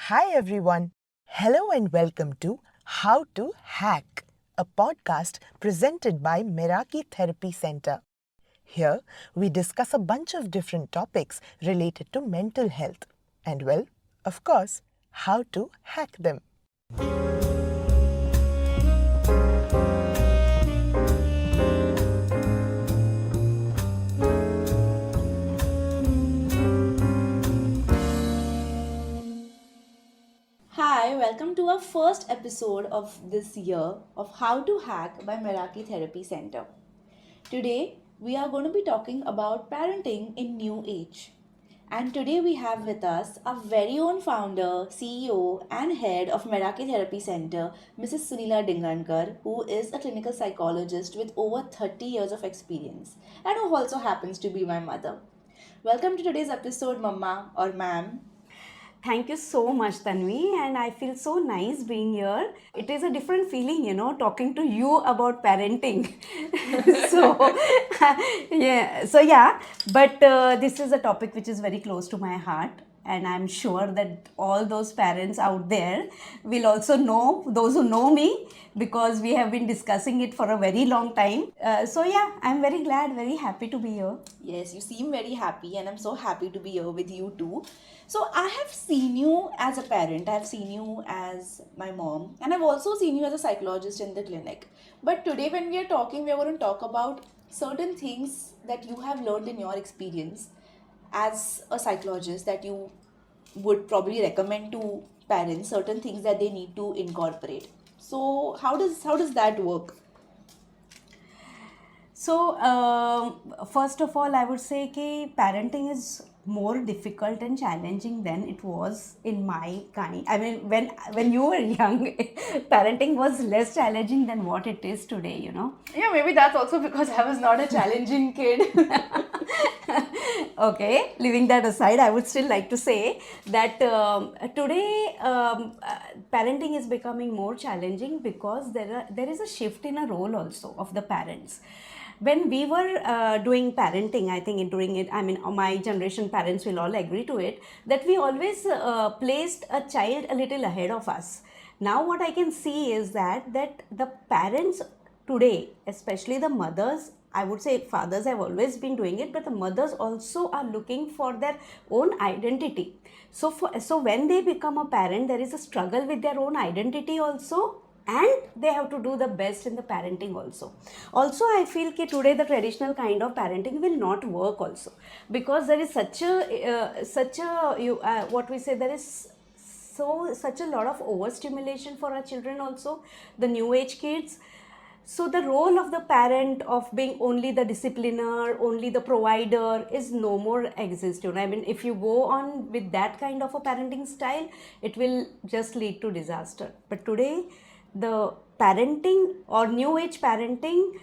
Hi everyone. Hello and welcome to How to Hack, a podcast presented by Meraki Therapy Center. Here we discuss a bunch of different topics related to mental health and, well, of course, how to hack them. Hi, welcome to our first episode of this year of How to Hack by Meraki Therapy Center. Today, we are going to be talking about parenting in new age. And today we have with us our very own founder, CEO, and head of Meraki Therapy Center, Mrs. Sunila Dingankar, who is a clinical psychologist with over 30 years of experience and who also happens to be my mother. Welcome to today's episode, Mama or Ma'am. Thank you so much, Tanvi, and I feel so nice being here. It is a different feeling, talking to you about parenting. so, but this is a topic which is very close to my heart, and I'm sure that all those parents out there will also know, those who know me, because we have been discussing it for a very long time. I'm very glad, very happy to be here. Yes, you seem very happy, and I'm so happy to be here with you too. So, I have seen you as a parent, I have seen you as my mom, and I've also seen you as a psychologist in the clinic. But today, when we are talking, we are going to talk about certain things that you have learned in your experience as a psychologist that you would probably recommend to parents, certain things that they need to incorporate. So, how does that work? So, first of all, I would say that parenting is more difficult and challenging than it was in my kind. I mean, when you were young, parenting was less challenging than what it is today. Yeah, maybe that's also because I was not a challenging kid. Okay, leaving that aside, I would still like to say that today parenting is becoming more challenging because there is a shift in a role also of the parents. When we were doing parenting, I think during it, I mean, my generation parents will all agree to it, that we always placed a child a little ahead of us. Now what I can see is that the parents today, especially the mothers, I would say fathers have always been doing it, but the mothers also are looking for their own identity. So when they become a parent, there is a struggle with their own identity also, and they have to do the best in the parenting also. I feel that today the traditional kind of parenting will not work also, because there is what we say, there is such a lot of overstimulation for our children also, the new age kids. So the role of the parent of being only the discipliner, only the provider is no more existent. I mean, if you go on with that kind of a parenting style, it will just lead to disaster. But today, the parenting or new age parenting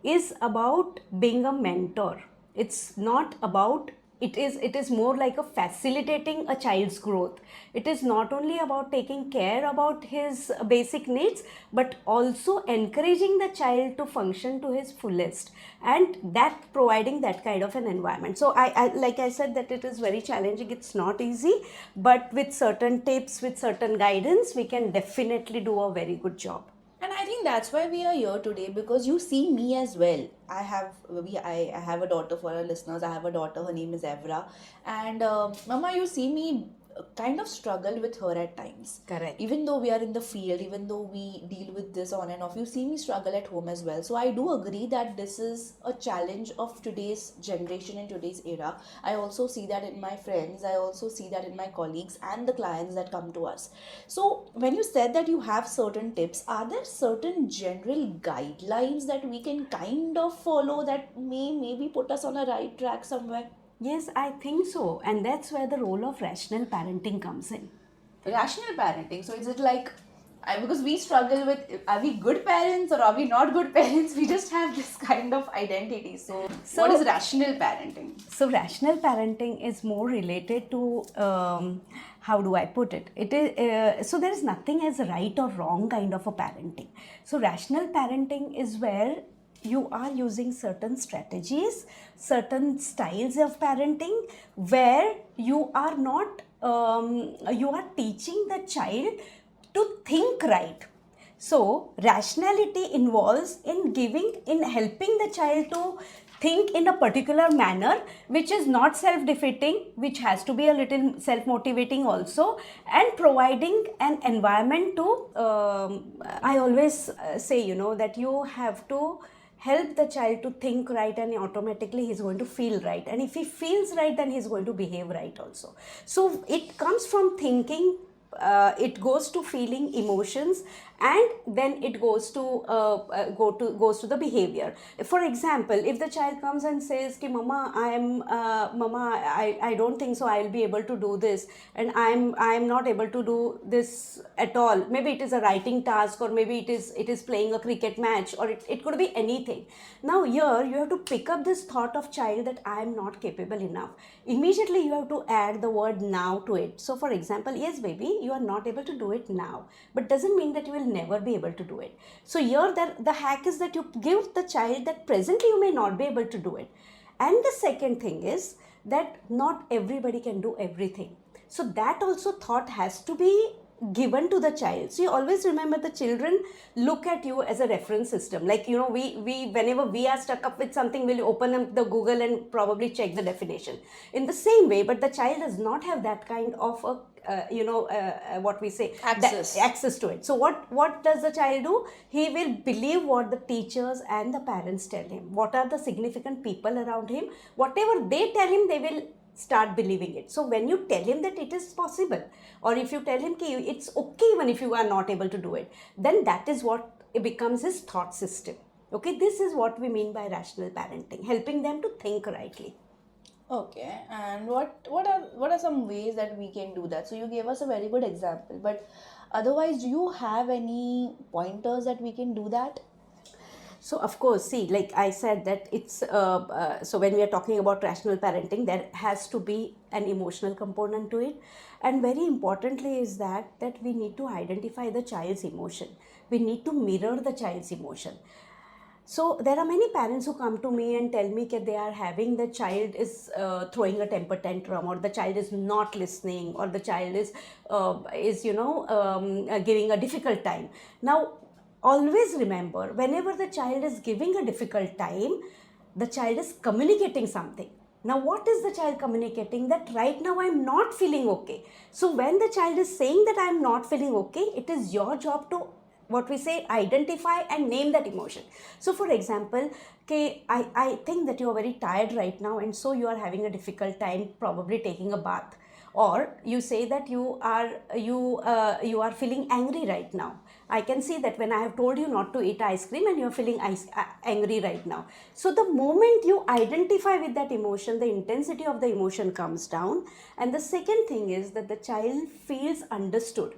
is about being a mentor. It's not about, it is more like a facilitating a child's growth. It is not only about taking care about his basic needs, but also encouraging the child to function to his fullest, and that providing that kind of an environment. So I like I said, that it is very challenging, it's not easy, but with certain tips, with certain guidance, we can definitely do a very good job. And I think that's why we are here today, because you see me as well. I have a daughter. For our listeners, I have a daughter. Her name is Evra, and Mama, you see me kind of struggle with her at times. Correct. Even though we are in the field, even though we deal with this on and off, you see me struggle at home as well. So I do agree that this is a challenge of today's generation and today's era. I also see that in my friends. I also see that in my colleagues and the clients that come to us. So when you said that you have certain tips, are there certain general guidelines that we can kind of follow that may maybe put us on a right track somewhere? Yes, I think so. And that's where the role of rational parenting comes in. Rational parenting. So is it like, because we struggle with, are we good parents or are we not good parents? We just have this kind of identity. So what is rational parenting? So rational parenting is more related to, how do I put it? It is so there is nothing as right or wrong kind of a parenting. So rational parenting is where you are using certain strategies, certain styles of parenting, where you are not, you are teaching the child to think right. So rationality involves in helping the child to think in a particular manner, which is not self-defeating, which has to be a little self-motivating also, and providing an environment to, I always say, that you have to help the child to think right, and automatically he's going to feel right, and if he feels right, then he's going to behave right also. So it comes from thinking, it goes to feeling emotions, and then it goes to goes to the behavior. For example, if the child comes and says ki mama, I don't think so I'll be able to do this, and I'm not able to do this at all. Maybe it is a writing task, or maybe it is playing a cricket match, or it could be anything. Now here you have to pick up this thought of child that I am not capable enough. Immediately you have to add the word now to it. So for example, yes baby, you are not able to do it now, but doesn't mean that you will never be able to do it. So here the hack is that you give the child that presently you may not be able to do it. And the second thing is that not everybody can do everything. So that also thought has to be given to the child. So you always remember, the children look at you as a reference system. Like, we whenever we are stuck up with something, we'll open up the Google and probably check the definition. In the same way, but the child does not have that kind of a what we say, access to it. So what does the child do? He will believe what the teachers and the parents tell him. What are the significant people around him? Whatever they tell him, they will start believing it. So when you tell him that it is possible, or if you tell him that it's okay even if you are not able to do it, then that is what it becomes his thought system. Okay, this is what we mean by rational parenting, helping them to think rightly. Okay, and what are some ways that we can do that? So you gave us a very good example, but otherwise, do you have any pointers that we can do that? So of course, see, like I said, that it's so when we are talking about rational parenting, there has to be an emotional component to it, and very importantly is that we need to identify the child's emotion. We need to mirror the child's emotion. So there are many parents who come to me and tell me that they are having, the child is throwing a temper tantrum, or the child is not listening, or the child is giving a difficult time. Now always remember, whenever the child is giving a difficult time, the child is communicating something. Now what is the child communicating? That right now I am not feeling okay. So when the child is saying that I am not feeling okay, it is your job to, what we say, identify and name that emotion. So for example, okay, I think that you are very tired right now, and so you are having a difficult time probably taking a bath. Or you say that you are feeling angry right now. I can see that when I have told you not to eat ice cream, and you are feeling angry right now. So the moment you identify with that emotion, the intensity of the emotion comes down. And the second thing is that the child feels understood.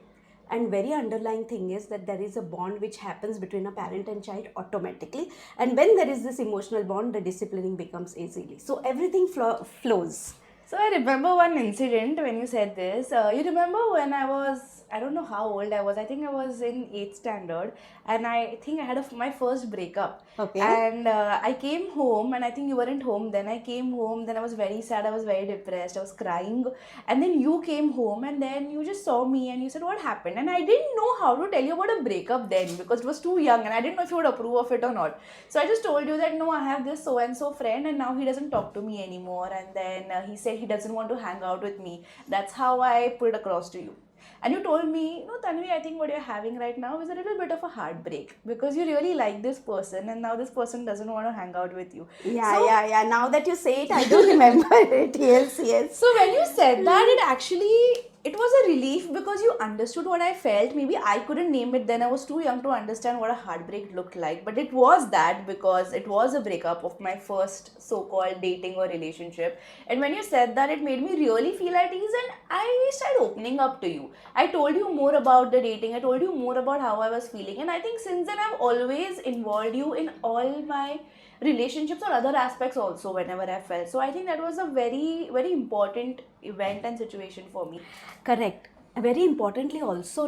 And very underlying thing is that there is a bond which happens between a parent and child automatically. And when there is this emotional bond, the disciplining becomes easily. So everything flows. So I remember one incident when you said this. You remember when I don't know how old I was. I think I was in 8th standard, and I think I had my first breakup. Okay. And I came home, and I think you weren't home then. I came home, then I was very sad, I was very depressed, I was crying. And then you came home, and then you just saw me, and you said, what happened? And I didn't know how to tell you about a breakup then, because it was too young, and I didn't know if you would approve of it or not. So I just told you that, no, I have this so-and-so friend, and now he doesn't talk to me anymore. And then he said he doesn't want to hang out with me. That's how I put it across to you. And you told me, no, Tanvi, I think what you're having right now is a little bit of a heartbreak, because you really like this person, and now this person doesn't want to hang out with you. Yeah. Now that you say it, I do remember it. Yes. So when you said that, it was a relief, because you understood what I felt. Maybe I couldn't name it then. I was too young to understand what a heartbreak looked like. But it was that, because it was a breakup of my first so-called dating or relationship. And when you said that, it made me really feel at ease, and I started opening up to you. I told you more about the dating. I told you more about how I was feeling. And I think since then, I've always involved you in all my relationships or other aspects also whenever I felt. So I think that was a very, very important event and situation for me. Correct. Very importantly also,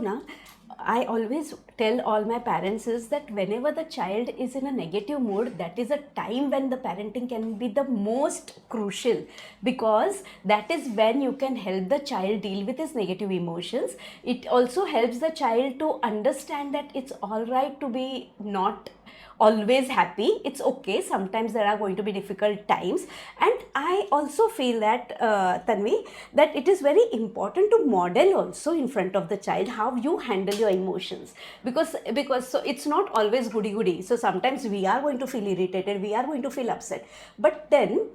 I always tell all my parents is that whenever the child is in a negative mood, that is a time when the parenting can be the most crucial, because that is when you can help the child deal with his negative emotions. It also helps the child to understand that it's all right to be not always happy. It's okay, sometimes there are going to be difficult times. And I also feel that Tanvi, that it is very important to model also in front of the child how you handle your emotions, because so it's not always goody goody. So sometimes we are going to feel irritated, we are going to feel upset, but then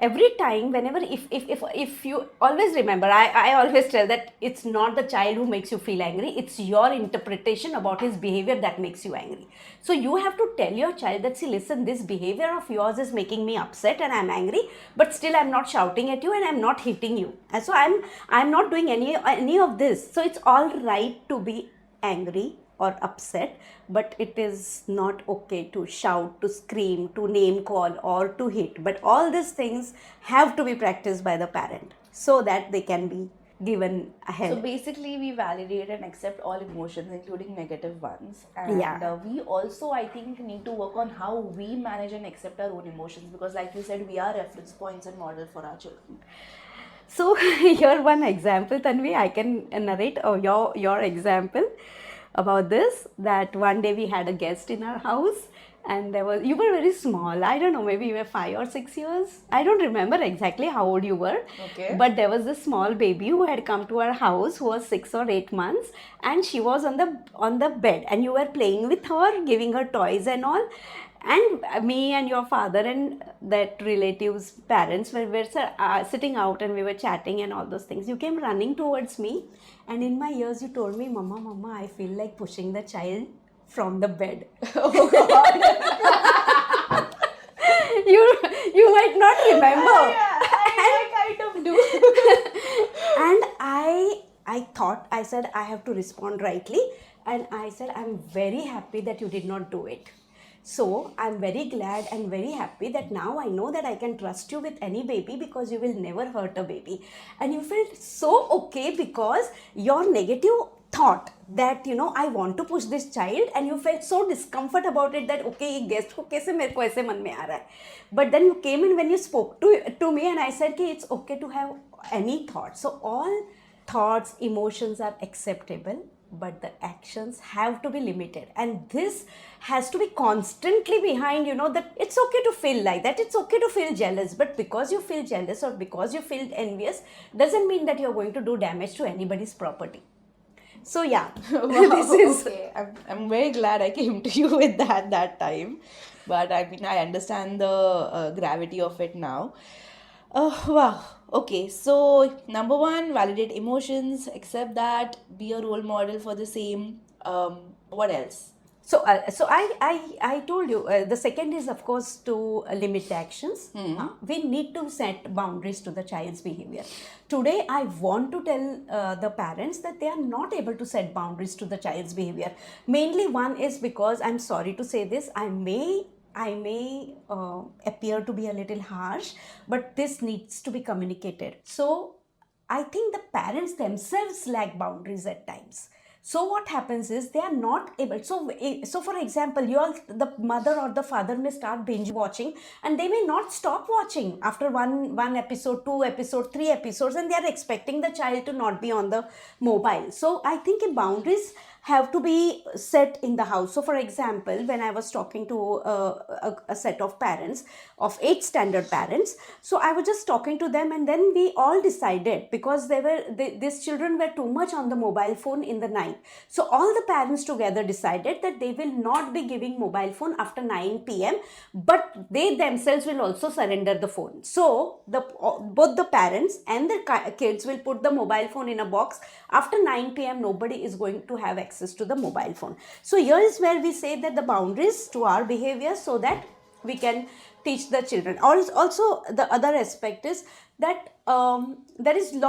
every time, whenever, if you always remember, I always tell that it's not the child who makes you feel angry, it's your interpretation about his behavior that makes you angry. So you have to tell your child that, see, listen, this behavior of yours is making me upset and I'm angry, but still I'm not shouting at you and I'm not hitting you, and so I'm not doing any of this. So it's all right to be angry or upset, but it is not okay to shout, to scream, to name call, or to hit. But all these things have to be practiced by the parent so that they can be given a So help. basically, we validate and accept all emotions, including negative ones. And Yeah. we also, I think, need to work on how we manage and accept our own emotions, because, like you said, we are reference points and model for our children. So here one example, Tanvi, I can narrate your example about this. That one day we had a guest in our house, and you were very small. I don't know, maybe you were 5 or 6 years. I don't remember exactly how old you were. Okay. But there was this small baby who had come to our house, who was 6 or 8 months, and she was on the bed, and you were playing with her, giving her toys and all. And me and your father and that relative's parents were sitting out, and we were chatting and all those things. You came running towards me, and in my ears you told me, Mama, I feel like pushing the child from the bed. Oh God. You might not remember. I kind of do. And I thought, I said, I have to respond rightly, and I said, I'm very happy that you did not do it. So I'm very glad and very happy that now I know that I can trust you with any baby, because you will never hurt a baby. And you felt so okay because your negative thought that, I want to push this child, and you felt so discomfort about it that, okay, ये guest को कैसे मेरे को ऐसे मन में आ रहा है. But then you came in when you spoke to me, and I said कि it's okay to have any thought. So all thoughts, emotions are acceptable, but the actions have to be limited, and this has to be constantly behind, that it's okay to feel like that, it's okay to feel jealous, but because you feel jealous or because you feel envious doesn't mean that you're going to do damage to anybody's property. So yeah. Wow, This is okay. I'm very glad I came to you with that time, but I mean, I understand the gravity of it now. Wow. Okay, so number one, validate emotions, accept that, be a role model for the same. What else? so I told you, the second is, of course, to limit the actions. We need to set boundaries to the child's behavior. Today I want to tell the parents that they are not able to set boundaries to the child's behavior. Mainly one is because, I'm sorry to say this, I may appear to be a little harsh, but this needs to be communicated. So I think the parents themselves lack boundaries at times. So what happens is they are not able. So for example, the mother or the father may start binge watching, and they may not stop watching after one episode, 2 episodes, 3 episodes, and they are expecting the child to not be on the mobile. So I think boundaries have to be set in the house. So for example, when I was talking to a set of parents of 8th standard parents, so I was just talking to them, and then we all decided, because these children were too much on the mobile phone in the night. So all the parents together decided that they will not be giving mobile phone after 9 p.m, but they themselves will also surrender the phone. So both the parents and the kids will put the mobile phone in a box. After 9 p.m, nobody is going to have access to the mobile phone. So here is where we say that the boundaries to our behavior, so that we can teach the children. Also, the other aspect is that there is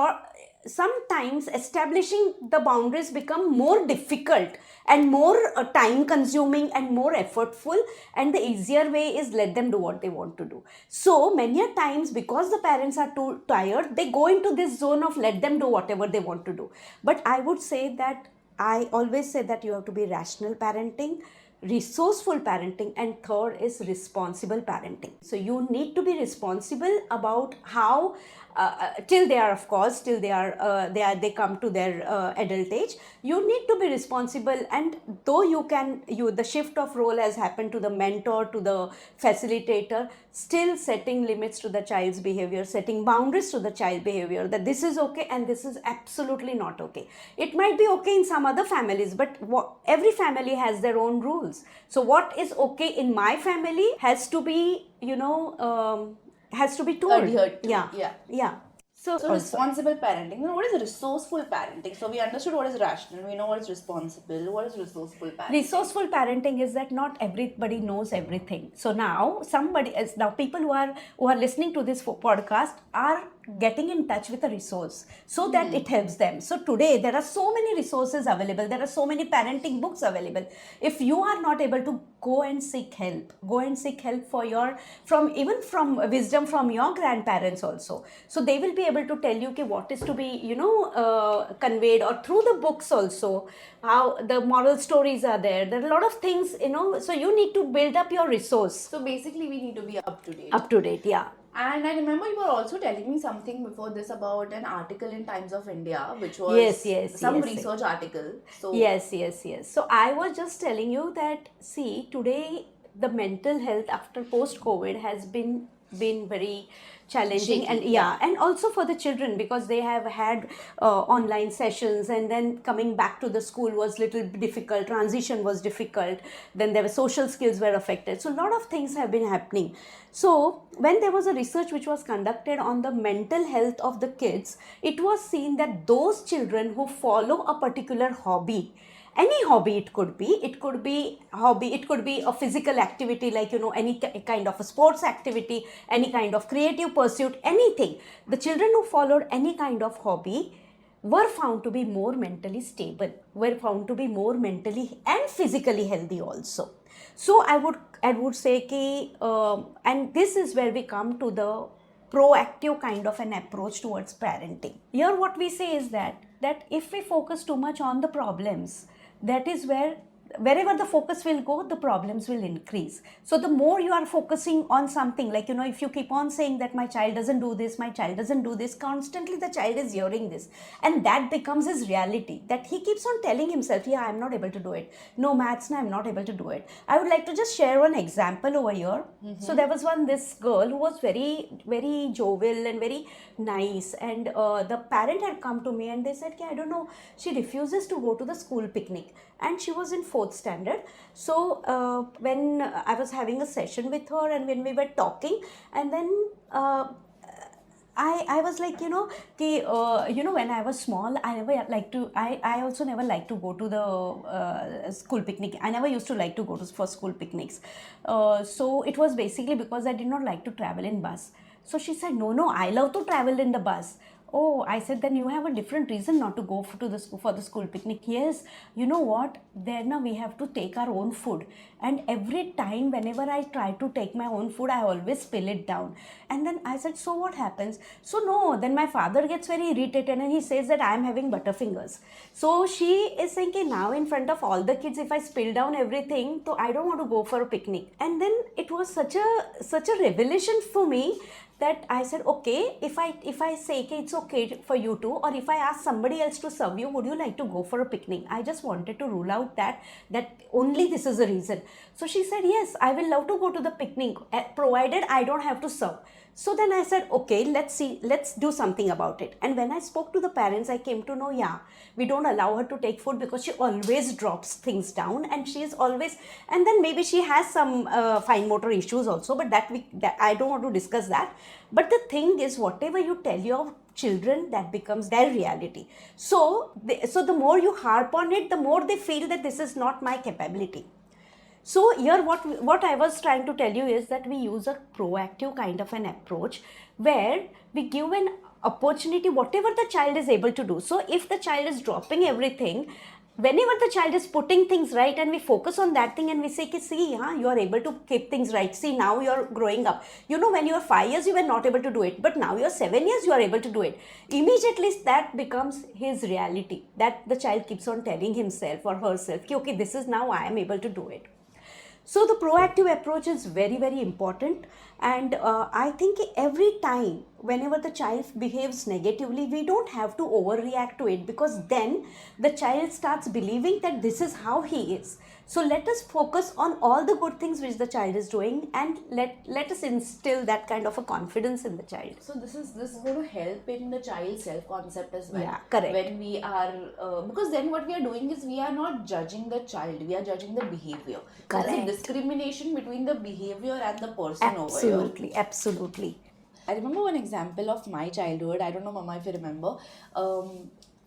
sometimes establishing the boundaries become more difficult and more time consuming and more effortful, and the easier way is let them do what they want to do. So many a times, because the parents are too tired, they go into this zone of let them do whatever they want to do. But I would say that I always say that you have to be rational parenting, resourceful parenting, and third is responsible parenting. So you need to be responsible about how till they are, of course, till they come to their adult age, you need to be responsible. And though the shift of role has happened to the mentor, to the facilitator, still setting limits to the child's behavior, setting boundaries to the child behavior, that this is okay and this is absolutely not okay. It might be okay in some other families, but every family has their own rules. So what is okay in my family has to be, has to be told. Adhered to. Yeah. So responsible parenting. Now, what is resourceful parenting? So we understood what is rational. We know what is responsible. What is resourceful parenting? Resourceful parenting is that not everybody knows everything. So now people who are listening to this podcast are getting in touch with a resource so that it helps them. So today there are so many resources available. There are so many parenting books available. If you are not able to go and seek help from wisdom from your grandparents also. So they will be able to tell you what is to be conveyed, or through the books also, how the moral stories are there. There are a lot of things, so you need to build up your resource. So basically we need to be up to date. Up to date, yeah. And I remember you were also telling me something before this about an article in Times of India, which was some research article. So Yes. So I was just telling you that, see, today the mental health after post-COVID has been very challenging. Shaky, and also for the children, because they have had online sessions, and then coming back to the school was little difficult, transition was difficult, then there were social skills were affected, so a lot of things have been happening. So when there was a research which was conducted on the mental health of the kids, it was seen that those children who follow a particular hobby, any hobby, it could be a physical activity, like any kind of a sports activity, any kind of creative pursuit, anything. The children who followed any kind of hobby were found to be more mentally stable, were found to be more mentally and physically healthy also. So I would say and this is where we come to the proactive kind of an approach towards parenting. Here what we say is that if we focus too much on the problems, that is wherever the focus will go, the problems will increase. So the more you are focusing on something, like if you keep on saying that my child doesn't do this, my child doesn't do this, constantly the child is hearing this, and that becomes his reality, that he keeps on telling himself, yeah, I'm not able to do it, no maths, no, I'm not able to do it. I would like to just share one example over here. So there was this girl who was very, very jovial and very nice, and the parent had come to me and they said, I don't know, she refuses to go to the school picnic, and she was in 4th standard. So when I was having a session with her, and when we were talking, and then I was like, when I was small, I also never liked to go to the school picnic. I never used to like to go for school picnics. So it was basically because I did not like to travel in bus. So she said, no, I love to travel in the bus. Oh, I said, then you have a different reason not to go for the school picnic. Yes, you know what, there now we have to take our own food, and every time whenever I try to take my own food, I always spill it down. And then I said, so what happens? So no, then my father gets very irritated and he says that I am having butterfingers. So she is saying, now in front of all the kids, if I spill down everything, so I don't want to go for a picnic. And then it was such a revelation for me, that I said, okay, if I say it's okay for you to, or if I ask somebody else to serve you, would you like to go for a picnic? I just wanted to rule out that only this is the reason. So she said, yes, I will love to go to the picnic, provided I don't have to serve. So then I said, okay, let's do something about it. And when I spoke to the parents, I came to know, we don't allow her to take food because she always drops things down, and she is always, and then maybe she has some fine motor issues also, but that I don't want to discuss that. But the thing is, whatever you tell your children, that becomes their reality. So the more you harp on it, the more they feel that this is not my capability. So here what I was trying to tell you is that we use a proactive kind of an approach, where we give an opportunity, whatever the child is able to do. So if the child is dropping everything, whenever the child is putting things right and we focus on that thing and we say, see, you are able to keep things right. See, now you're growing up. When you were 5 years, you were not able to do it. But now you're 7 years, you are able to do it. Immediately, that becomes his reality. That the child keeps on telling himself or herself, okay, this is now I am able to do it. So the proactive approach is very, very important. And I think every time, whenever the child behaves negatively, we don't have to overreact to it, because then the child starts believing that this is how he is. So let us focus on all the good things which the child is doing, and let us instill that kind of a confidence in the child. So this is going to help in the child's self concept as well. Yeah, correct. When we are because then what we are doing is we are not judging the child, we are judging the behavior. Correct. There's a discrimination between the behavior and the person over here. Absolutely, absolutely. I remember one example of my childhood. I don't know, Mama, if you remember.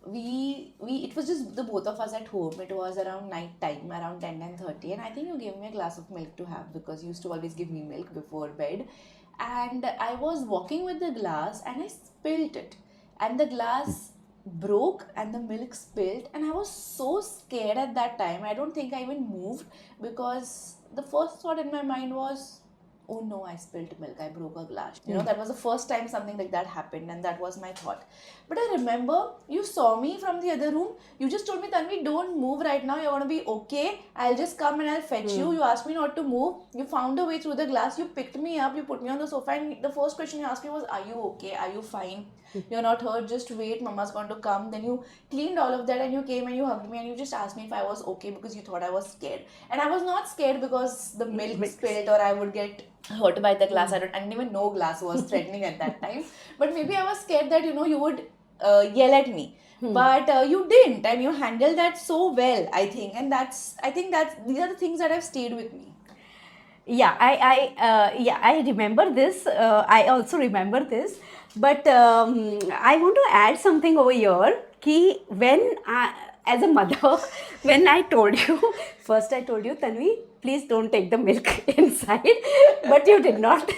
We it was just the both of us at home. It was around night time, around 10:30, and I think you gave me a glass of milk to have, because you used to always give me milk before bed. And I was walking with the glass and I spilt it, and the glass broke and the milk spilled, and I was so scared at that time. I don't think I even moved, because the first thought in my mind was, oh no, I spilled milk, I broke a glass. That was the first time something like that happened, and that was my thought. But I remember you saw me from the other room. You just told me, Tanvi, don't move right now, you're going to be okay. I'll just come and I'll fetch you. You asked me not to move. You found a way through the glass. You picked me up, you put me on the sofa, and the first question you asked me was, are you okay? Are you fine? You're not hurt, just wait, Mama's going to come. Then you cleaned all of that and you came and you hugged me and you just asked me if I was okay, because you thought I was scared. And I was not scared because the milk spilled or I would get hurt by the glass. I didn't even know glass was threatening at that time. But maybe I was scared that, you would yell at me. But you didn't, and you handled that so well, I think. And these are the things that have stayed with me. Yeah, I remember this. I also remember this. But I want to add something over here. When as a mother, when I told you, first I told you, Tanvi, please don't take the milk inside. But you did not.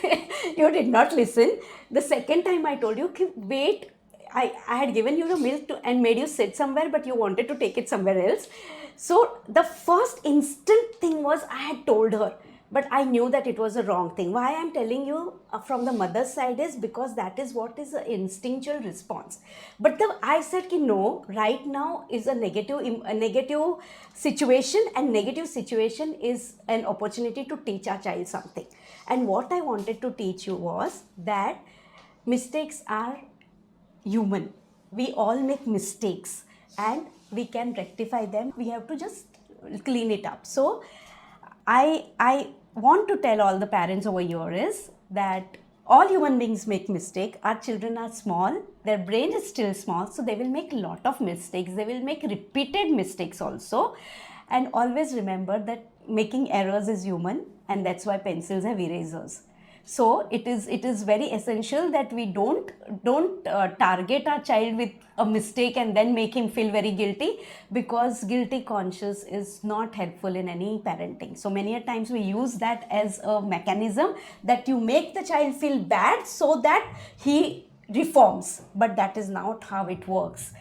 You did not listen. The second time I told you, wait. I had given you the milk and made you sit somewhere, but you wanted to take it somewhere else. So the first instant thing was, I had told her, but I knew that it was a wrong thing. Why I'm telling you from the mother's side is because that is what is an instinctual response. But I said, no, right now is a negative situation, and negative situation is an opportunity to teach our child something. And what I wanted to teach you was that mistakes are human. We all make mistakes and we can rectify them. We have to just clean it up. So I want to tell all the parents over here is that all human beings make mistakes. Our children are small, their brain is still small, so they will make a lot of mistakes. They will make repeated mistakes also. And always remember that making errors is human, and that's why pencils have erasers. So it is very essential that we don't target our child with a mistake and then make him feel very guilty, because guilty conscience is not helpful in any parenting. So many a times we use that as a mechanism that you make the child feel bad so that he reforms, but that is not how it works.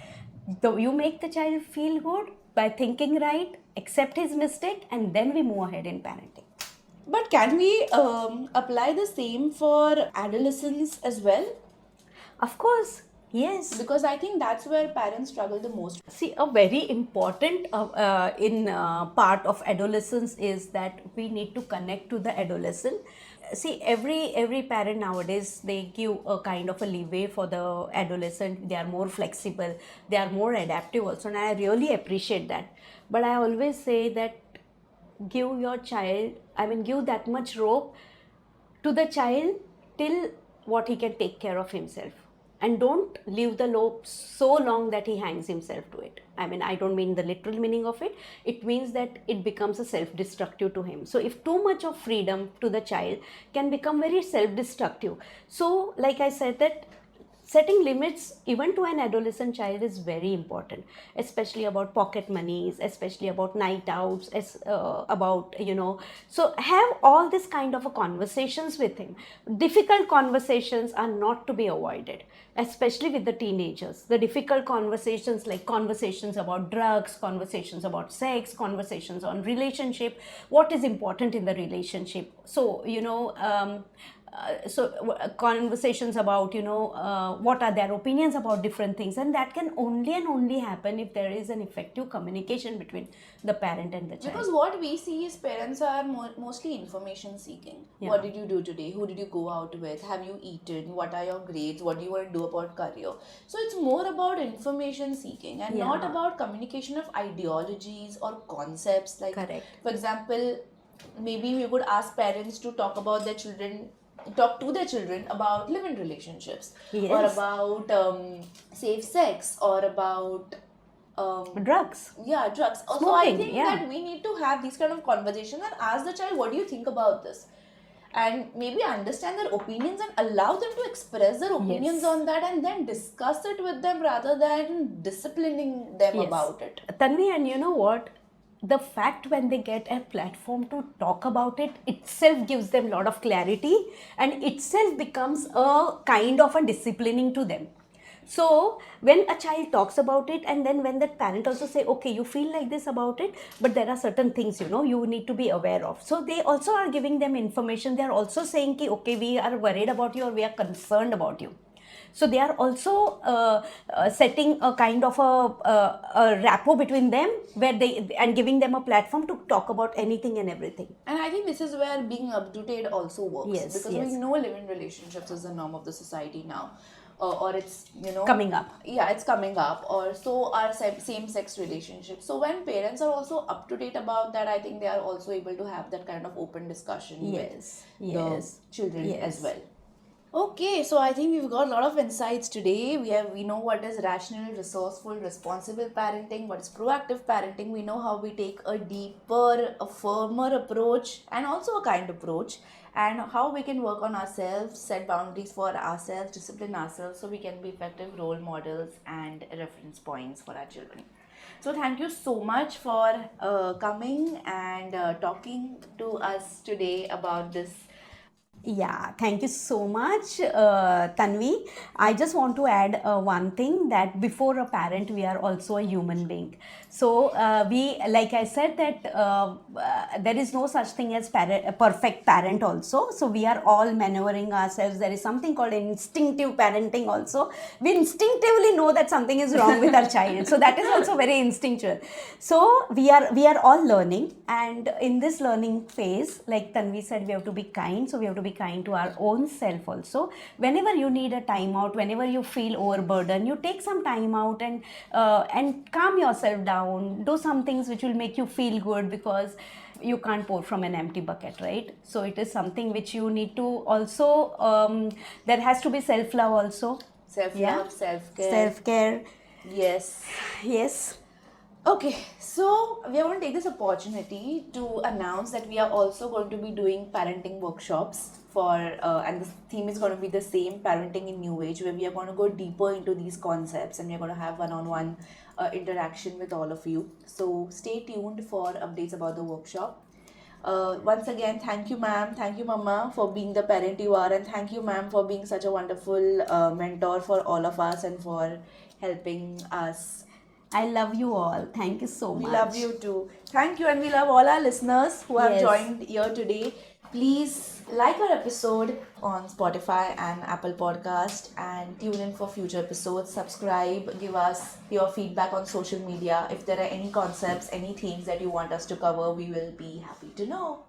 You make the child feel good by thinking right, accept his mistake, and then we move ahead in parenting. But can we apply the same for adolescents as well? Of course, yes. Because I think that's where parents struggle the most. See, a very important part of adolescence is that we need to connect to the adolescent. See, every parent nowadays, they give a kind of a leeway for the adolescent. They are more flexible, they are more adaptive also, and I really appreciate that. But I always say that give that much rope to the child till what he can take care of himself, and don't leave the rope so long that he hangs himself to it. I don't mean the literal meaning of it. It means that it becomes a self-destructive to him. So if too much of freedom to the child can become very self-destructive. So like I said, that setting limits even to an adolescent child is very important, especially about pocket monies, especially about night outs, about, so have all this kind of a conversations with him. Difficult conversations are not to be avoided, especially with the teenagers. The difficult conversations, like conversations about drugs, conversations about sex, conversations on relationship, what is important in the relationship. So conversations about, what are their opinions about different things, and that can only and only happen if there is an effective communication between the parent and the child. Because what we see is parents are mostly information seeking. Yeah. What did you do today? Who did you go out with? Have you eaten? What are your grades? What do you want to do about career? So it's more about information seeking and not Yeah. about communication of ideologies or concepts. Like, Correct. for example, maybe we would ask parents to talk to their children about live-in relationships, Yes. or about safe sex, or about Drugs. drugs. Also, Smoking, I think yeah. that we need to have these kind of conversations and ask the child, what do you think about this? And maybe understand their opinions and allow them to express their opinions on that, and then discuss it with them rather than disciplining them about it. Tanvi, and you know what? The fact when they get a platform to talk about it itself gives them a lot of clarity, and itself becomes a kind of a disciplining to them. So when a child talks about it, and then when that parent also say, okay, you feel like this about it, but there are certain things, you need to be aware of. So they also are giving them information. They are also saying, okay, we are worried about you, or we are concerned about you. So they are also setting a kind of a rapport between them, where and giving them a platform to talk about anything and everything. And I think this is where being up to date also works. Yes, because yes. we know live-in relationships is the norm of the society now. Or it's, Coming up. Yeah, it's coming up. Or so are same-sex relationships. So when parents are also up to date about that, I think they are also able to have that kind of open discussion Yes, with yes, the children yes. as well. Okay, so I think we've got a lot of insights today. We know what is rational, resourceful, responsible parenting, what is proactive parenting. We know how we take a deeper, a firmer approach, and also a kind approach, and how we can work on ourselves, set boundaries for ourselves, discipline ourselves, so we can be effective role models and reference points for our children. So thank you so much for coming and talking to us today about this. Yeah, thank you so much, Tanvi. I just want to add one thing, that before a parent, we are also a human being. So like I said, that there is no such thing as a perfect parent also. So we are all maneuvering ourselves. There is something called instinctive parenting also. We instinctively know that something is wrong with our child. So that is also very instinctual. So we are all learning, and in this learning phase, like Tanvi said, we have to be kind. So we have to be kind to our own self also. Whenever you need a time out, whenever you feel overburdened, you take some time out and calm yourself down. Do some things which will make you feel good, because you can't pour from an empty bucket, right? So it is something which you need to also, there has to be self-love also. Self-love, self-care. Self-care. Yes. Yes. Okay, so we are going to take this opportunity to announce that we are also going to be doing parenting workshops and the theme is going to be the same, parenting in new age, where we are going to go deeper into these concepts, and we are going to have one-on-one interaction with all of you. So stay tuned for updates about the workshop. Once again, thank you, ma'am. Thank you, mama, for being the parent you are, and thank you, ma'am, for being such a wonderful mentor for all of us and for helping us. I love you all. Thank you so much. We love you too. Thank you, and we love all our listeners who have joined here today. Please like our episode on Spotify and Apple Podcast, and tune in for future episodes. Subscribe, give us your feedback on social media. If there are any concepts, any themes that you want us to cover, we will be happy to know.